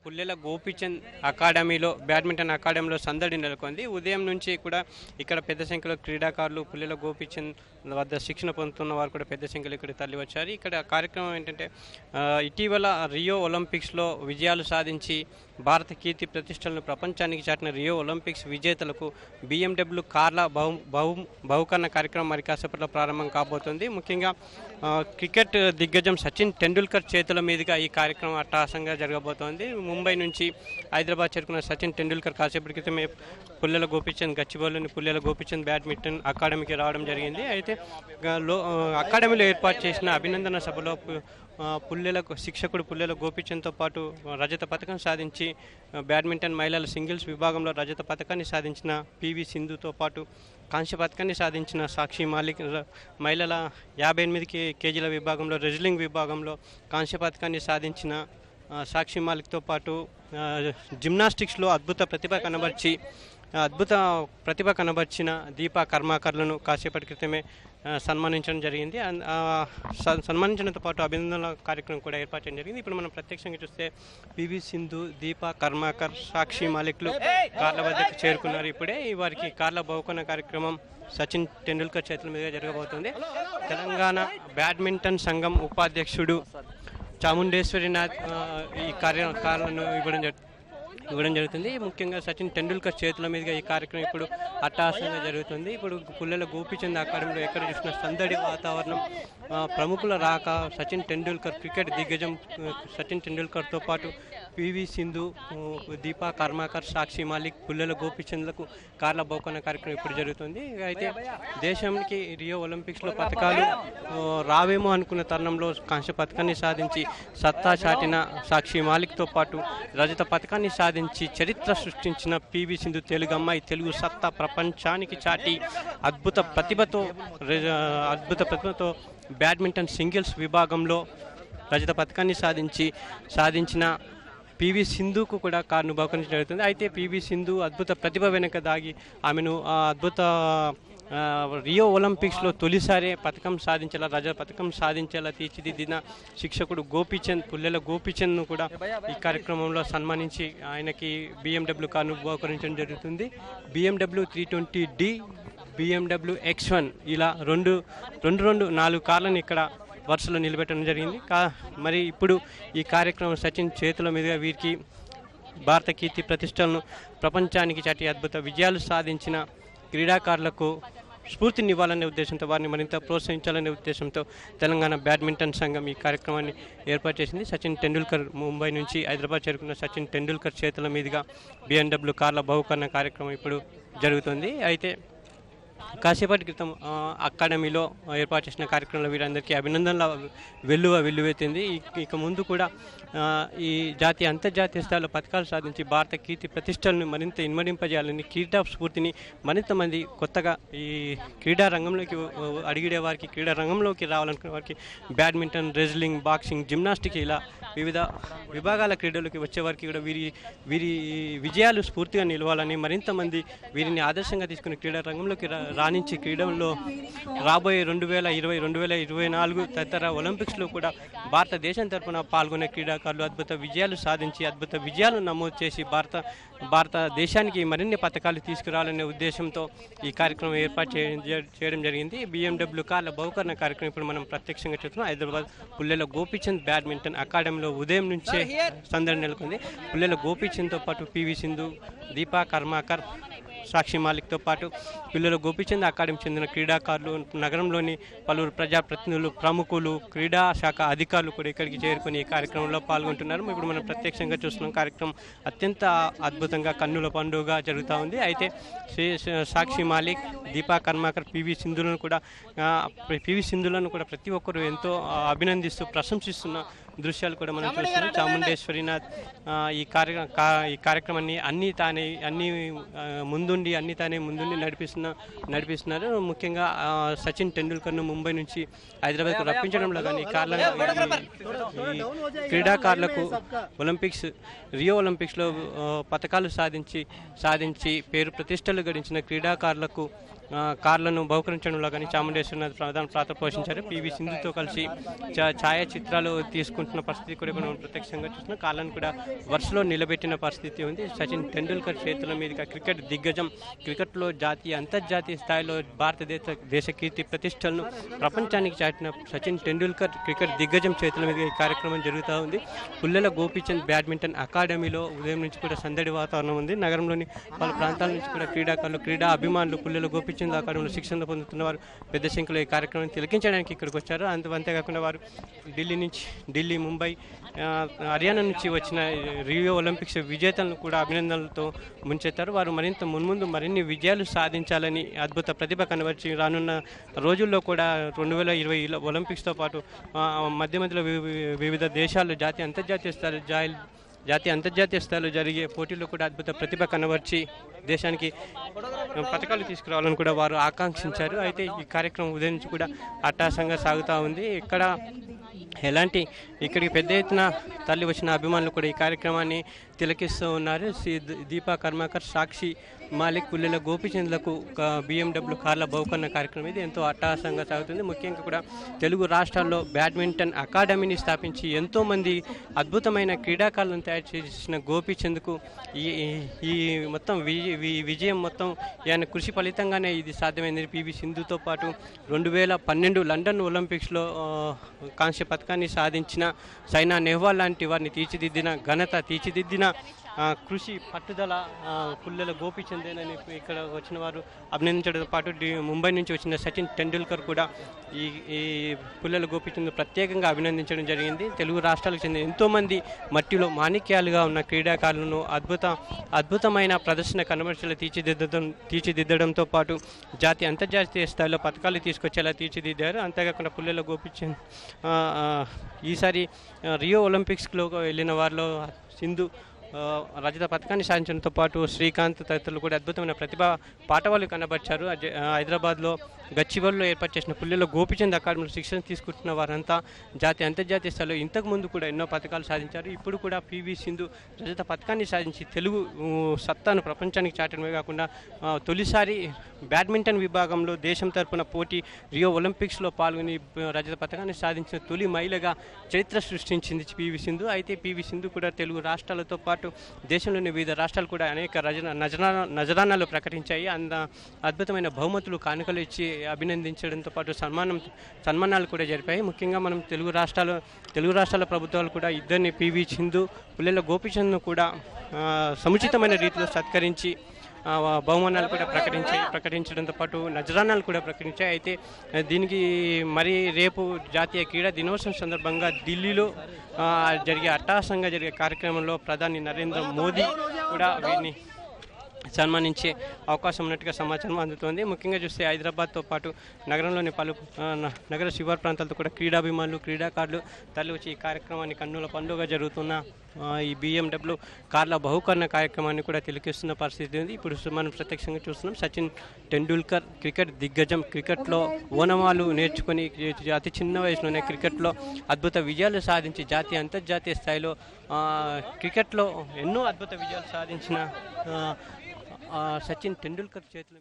పుల్లెల గోపీచంద్ అకాడమీలో బ్యాడ్మింటన్ అకాడమీలో సందడి నెలకొంది. ఉదయం నుంచి కూడా ఇక్కడ పెద్ద సంఖ్యలో క్రీడాకారులు పుల్లెల గోపీచంద్ వద్ద శిక్షణ పొందుతున్న వారు కూడా పెద్ద సంఖ్యలో ఇక్కడ తరలి వచ్చారు. ఇక్కడ కార్యక్రమం ఏంటంటే ఇటీవల రియో ఒలింపిక్స్లో విజయాలు సాధించి భారత కీర్తి ప్రతిష్టలను ప్రపంచానికి చాటిన రియో ఒలింపిక్స్ విజేతలకు BMW కార్ల బహుకరణ కార్యక్రమం మరి కాసేపట్లో ప్రారంభం కాబోతుంది. ముఖ్యంగా క్రికెట్ దిగ్గజం సచిన్ టెండూల్కర్ చేతుల మీదుగా ఈ కార్యక్రమం అట్టహాసంగా జరగబోతోంది. ముంబై నుంచి హైదరాబాద్ చేరుకున్న సచిన్ టెండూల్కర్ కాసేపటి క్రితమే పుల్లెల గోపీచంద్ గచ్చిబౌలిలోని పుల్లెల గోపీచంద్ బ్యాడ్మింటన్ అకాడమీకి రావడం జరిగింది. అయితే అకాడమీలో ఏర్పాటు చేసిన అభినందన సభలో శిక్షకుడు పుల్లెల గోపీచంద్తో పాటు రజత పథకం సాధించి బ్యాడ్మింటన్ మహిళల సింగిల్స్ విభాగంలో రజత పథకాన్ని సాధించిన PV సింధుతో పాటు కాంస్య పథకాన్ని సాధించిన సాక్షి మాలిక్, మహిళల 58 కేజీల విభాగంలో రెజ్లింగ్ విభాగంలో కాంస్య పథకాన్ని సాధించిన సాక్షి మాలిక్తో పాటు జిమ్నాస్టిక్స్లో అద్భుత ప్రతిభ కనబర్చిన దీపా కర్మాకర్లను కాసేపటి క్రితమే సన్మానించడం జరిగింది. సన్మానించడంతో పాటు అభినందనల కార్యక్రమం కూడా ఏర్పాటు చేయడం జరిగింది. ఇప్పుడు మనం ప్రత్యక్షంగా చూస్తే PV సింధు, దీపా కర్మాకర్, సాక్షి మాలిక్లు కార్ల వద్దకు చేరుకున్నారు. ఇప్పుడే వారికి కార్ల బహుకరణ కార్యక్రమం సచిన్ టెండూల్కర్ చేతుల మీదుగా జరగబోతుంది. తెలంగాణ బ్యాడ్మింటన్ సంఘం ఉపాధ్యక్షుడు చాముండేశ్వరినాథ్ ఈ కార్యక్రమాలను ఇవ్వడం జరుగుతుంది. ముఖ్యంగా సచిన్ టెండూల్కర్ చేతుల మీదుగా ఈ కార్యక్రమం ఇప్పుడు అట్టహాసంగా జరుగుతుంది. ఇప్పుడు పుల్లెల గోపీచంద్ అకాడమీలో ఎక్కడ చూసిన సందడి వాతావరణం, ప్రముఖుల రాక, సచిన్ టెండూల్కర్ క్రికెట్ దిగ్గజం సచిన్ టెండూల్కర్తో పాటు PV సింధు, దీపా కర్మాకర్, సాక్షి మాలిక్, పుల్లెల గోపీచంద్లకు కార్ల బహుకరణ కార్యక్రమం ఇప్పుడు జరుగుతుంది. అయితే దేశానికి రియో ఒలింపిక్స్లో పథకాలు రావేమో అనుకున్న తరుణంలో కాంస్య పథకాన్ని సాధించి సత్తా చాటిన సాక్షి మాలిక్తో పాటు రజత పథకాన్ని సాధించి చరిత్ర సృష్టించిన PV సింధు తెలుగు అమ్మాయి తెలుగు సత్తా ప్రపంచానికి చాటి అద్భుత ప్రతిభతో బ్యాడ్మింటన్ సింగిల్స్ విభాగంలో రజత పథకాన్ని సాధించిన PV సింధుకు కూడా కారును బహుకరించడం జరుగుతుంది. అయితే PV సింధు అద్భుత ప్రతిభ వెనుక దాగి ఆమెను అద్భుత రియో ఒలింపిక్స్లో తొలిసారే రజత పథకం సాధించేలా తీర్చిదిద్దిన శిక్షకుడు పుల్లెల గోపీచంద్ను కూడా ఈ కార్యక్రమంలో సన్మానించి ఆయనకి BMW కారును బహుకరించడం జరుగుతుంది. BMW 320D, BMW X1 ఇలా రెండు 4 కార్లను ఇక్కడ వరుసలో నిలబెట్టడం జరిగింది. మరి ఇప్పుడు ఈ కార్యక్రమం సచిన్ చేతుల మీదుగా వీరికి భారత కీర్తి ప్రతిష్టలను ప్రపంచానికి చాటి అద్భుత విజయాలు సాధించిన క్రీడాకారులకు స్ఫూర్తినివ్వాలనే ఉద్దేశంతో, వారిని మరింత ప్రోత్సహించాలనే ఉద్దేశంతో తెలంగాణ బ్యాడ్మింటన్ సంఘం ఈ కార్యక్రమాన్ని ఏర్పాటు చేసింది. సచిన్ టెండూల్కర్ ముంబై నుంచి హైదరాబాద్ చేరుకున్న సచిన్ టెండూల్కర్ చేతుల మీదుగా BMW కార్ల బహుకరణ కార్యక్రమం ఇప్పుడు జరుగుతుంది. అయితే కాసేపటి క్రితం అకాడమీలో ఏర్పాటు చేసిన కార్యక్రమంలో వీరందరికీ అభినందనల వెల్లువెత్తింది. ఇక ముందు కూడా ఈ జాతీయ అంతర్జాతీయ స్థాయిలో పథకాలు సాధించి భారత కీర్తి ప్రతిష్టలను మరింత ఇన్మడింపజేయాలని, క్రీడా స్ఫూర్తిని మరింత మంది కొత్తగా ఈ క్రీడా రంగంలోకి అడిగిడే వారికి, క్రీడా రంగంలోకి రావాలనుకునే వారికి బ్యాడ్మింటన్, రెజ్లింగ్, బాక్సింగ్, జిమ్నాస్టిక్ ఇలా వివిధ విభాగాల క్రీడలకి వచ్చేవారికి కూడా వీరి విజయాలు స్ఫూర్తిగా నిలవాలని, మరింత మంది వీరిని ఆదర్శంగా తీసుకుని క్రీడా రంగంలోకి రాణించి క్రీడల్లో రాబోయే 2020, 2024 తదితర ఒలింపిక్స్లో కూడా భారతదేశం తరఫున పాల్గొనే క్రీడాకారులు అద్భుత విజయాలు సాధించి అద్భుత విజయాలు నమోదు చేసి భారతదేశానికి మరిన్ని పథకాలు తీసుకురావాలనే ఉద్దేశంతో ఈ కార్యక్రమం ఏర్పాటు చేయడం జరిగింది. BMW కార్ల బహుకరణ కార్యక్రమం ఇప్పుడు మనం ప్రత్యక్షంగా చూస్తున్నాం. హైదరాబాద్ పుల్లెల గోపీచంద్ బ్యాడ్మింటన్ అకాడమీలో ఉదయం నుంచే సందడి నెలకొంది. పుల్లెల గోపీచంద్తో పాటు PV సింధు, దీపా కర్మాకర్, సాక్షి మాలిక్తో పాటు పుల్లెల గోపీచంద్ అకాడమీకి చెందిన క్రీడాకారులు, నగరంలోని పలువురు ప్రజాప్రతినిధులు, ప్రముఖులు, క్రీడా శాఖ అధికారులు కూడా ఇక్కడికి చేరుకుని ఈ కార్యక్రమంలో పాల్గొంటున్నారు. ఇప్పుడు మనం ప్రత్యక్షంగా చూస్తున్నాం. కార్యక్రమం అత్యంత అద్భుతంగా కన్నుల పండుగగా జరుగుతూ ఉంది. అయితే సాక్షి మాలిక్, దీపా కర్మాకర్, PV సింధులను కూడా ప్రతి ఒక్కరు ఎంతో అభినందిస్తూ ప్రశంసిస్తున్న దృశ్యాలు కూడా మనం చూస్తున్నాం. చాముండేశ్వరినాథ్ ఈ కార్యక్రమాన్ని అన్ని ముందుండి నడిపిస్తున్నారు. ముఖ్యంగా సచిన్ టెండూల్కర్ను ముంబై నుంచి హైదరాబాద్కు రప్పించడంలో కానీ ఈ క్రీడాకారులకు రియో ఒలింపిక్స్లో పథకాలు సాధించి పేరు ప్రతిష్టలు గడించిన క్రీడాకారులకు కార్లను బహుకరించడంలో కానీ చాముండేశ్వరనాథ్ ప్రధాన పాత్ర పోషించారు. పివి సింధుతో కలిసి ఛాయాచిత్రాలు తీసుకుంటున్న పరిస్థితి కూడా మనం ప్రత్యక్షంగా చూస్తున్నాం. కార్లను కూడా వరుసలో నిలబెట్టిన పరిస్థితి ఉంది. సచిన్ టెండూల్కర్ చేతుల మీదుగా క్రికెట్ దిగ్గజం, క్రికెట్లో జాతీయ అంతర్జాతీయ స్థాయిలో భారతదేశ కీర్తి ప్రతిష్టలను ప్రపంచానికి చాటిన సచిన్ టెండూల్కర్ క్రికెట్ దిగ్గజం చేతుల మీదుగా ఈ కార్యక్రమం జరుగుతూ ఉంది. పుల్లెల గోపీచంద్ బ్యాడ్మింటన్ అకాడమీలో ఉదయం నుంచి కూడా సందడి వాతావరణం ఉంది. నగరంలోని పలు ప్రాంతాల నుంచి కూడా క్రీడాకారులు, క్రీడా అభిమానులు పుల్లెల గోపీచంద్ అకాడమీలో శిక్షణ పొందుతున్న వారు పెద్ద సంఖ్యలో ఈ కార్యక్రమం తిలకించడానికి ఇక్కడికి వచ్చారు. అంతేకాకుండా వారు ఢిల్లీ, ముంబై, హర్యానా నుంచి వచ్చిన రియో ఒలింపిక్స్ విజేతలను కూడా అభినందనలతో ముంచెత్తారు. వారు మరిన్ని విజయాలు సాధించాలని అద్భుత ప్రతిభ కనబరిచి రానున్న రోజుల్లో కూడా 2020 ఒలింపిక్స్తో పాటు మధ్యలో వివిధ దేశాలు జాతీయ అంతర్జాతీయ స్థాయిలో జరిగే పోటీల్లో కూడా అద్భుత ప్రతిభ కనబర్చి దేశానికి పథకాలు తీసుకురావాలని కూడా వారు ఆకాంక్షించారు. అయితే ఈ కార్యక్రమం ఉదయం నుంచి కూడా అట్టాసంగా సాగుతూ ఉంది. ఇక్కడికి పెద్ద ఎత్తున తల్లి వచ్చిన అభిమానులు కూడా ఈ కార్యక్రమాన్ని తిలకిస్తూ ఉన్నారు. దీపా కర్మాకర్, సాక్షి మాలిక్, పుల్లెల గోపీచంద్లకు BMW కార్ల బహుకరణ కార్యక్రమం ఇది ఎంతో అట్టహాసంగా సాగుతుంది. ముఖ్యంగా కూడా తెలుగు రాష్ట్రాల్లో బ్యాడ్మింటన్ అకాడమీని స్థాపించి ఎంతోమంది అద్భుతమైన క్రీడాకారులను తయారు చేసిన గోపీచంద్కు ఈ మొత్తం విజయం మొత్తం ఆయన కృషి ఫలితంగానే ఇది సాధ్యమైంది. పివి సింధుతో పాటు 2012 లండన్ ఒలింపిక్స్లో కాంస్య పథకాన్ని సాధించిన సైనా నెహ్వాల్ లాంటి వారిని తీర్చిదిద్దిన కృషి పట్టుదల పుల్లెల గోపీచందేనని ఇక్కడ వచ్చిన వారు అభినందించడంతో పాటు ముంబై నుంచి వచ్చిన సచిన్ టెండూల్కర్ కూడా ఈ పుల్లెల గోపీచంద్ ప్రత్యేకంగా అభినందించడం జరిగింది. తెలుగు రాష్ట్రాలకు చెందిన ఎంతోమంది మట్టిలో మాణిక్యాలుగా ఉన్న క్రీడాకారులను అద్భుతమైన ప్రదర్శన కనబర్చేలా తీర్చిదిద్దడంతో పాటు జాతీయ అంతర్జాతీయ స్థాయిలో పథకాలు తీసుకొచ్చేలా తీర్చిదిద్దారు. అంతేకాకుండా పుల్లెల గోపీచంద్ ఈసారి రియో ఒలింపిక్స్లో వెళ్ళిన వారిలో సింధు రజత పథకాన్ని సాధించడంతో పాటు శ్రీకాంత్ తదితరులు కూడా అద్భుతమైన ప్రతిభా పాఠవాలు కనబర్చారు. హైదరాబాద్లో గచ్చిబౌలిలో ఏర్పాటు చేసిన పుల్లెల గోపీచంద్ అకాడమీలో శిక్షణ తీసుకుంటున్న వారంతా జాతీయ అంతర్జాతీయ స్థాయిలో ఇంతకుముందు కూడా ఎన్నో పథకాలు సాధించారు. ఇప్పుడు కూడా పివి సింధు రజత పథకాన్ని సాధించి తెలుగు సత్తాను ప్రపంచానికి చాటడమే కాకుండా తొలిసారి బ్యాడ్మింటన్ విభాగంలో దేశం తరపున పోటీ రియో ఒలింపిక్స్లో పాల్గొని రజత పథకాన్ని సాధించిన తొలి మహిళగా చరిత్ర సృష్టించింది పివి సింధు. అయితే పివి సింధు కూడా తెలుగు రాష్ట్రాలతో పాటు దేశంలోని వివిధ రాష్ట్రాలు కూడా అనేక నజరానాలు ప్రకటించాయి. అద్భుతమైన బహుమతులు, కానుకలు ఇచ్చి అభినందించడంతో పాటు సన్మానాలు కూడా జరిపాయి. ముఖ్యంగా మనం తెలుగు రాష్ట్రాల ప్రభుత్వాలు కూడా ఇద్దరిని పివి సింధు, పుల్లెల గోపీచంద్ను కూడా సముచితమైన రీతిలో సత్కరించి బహుమానాలు కూడా ప్రకటించడంతో పాటు నజరానాలు కూడా ప్రకటించాయి. అయితే దీనికి రేపు జాతీయ క్రీడా దినోత్సవం సందర్భంగా ఢిల్లీలో అట్టహాసంగా జరిగే కార్యక్రమంలో ప్రధాని నరేంద్ర మోదీ కూడా వీరిని సన్మానించే అవకాశం ఉన్నట్టుగా సమాచారం అందుతోంది. ముఖ్యంగా చూస్తే హైదరాబాద్తో పాటు నగరంలోని పలు నగర శివారు ప్రాంతాలతో కూడా క్రీడాభిమానులు, క్రీడాకారులు తరలి వచ్చి ఈ కార్యక్రమాన్ని కన్నుల పండుగ జరుగుతున్న ఈ BMW కార్ల బహుకరణ కార్యక్రమాన్ని కూడా తిలకిస్తున్న పరిస్థితి ఉంది. ఇప్పుడు మనం ప్రత్యక్షంగా చూస్తున్నాం. సచిన్ టెండూల్కర్ క్రికెట్ దిగ్గజం, క్రికెట్లో ఓనమాలు నేర్చుకొని అతి చిన్న వయసులోనే క్రికెట్లో అద్భుత విజయాలు సాధించి జాతీయ అంతర్జాతీయ స్థాయిలో క్రికెట్లో ఎన్నో అద్భుత విజయాలు సాధించిన సచిన్ టెండూల్కర్ చేతుల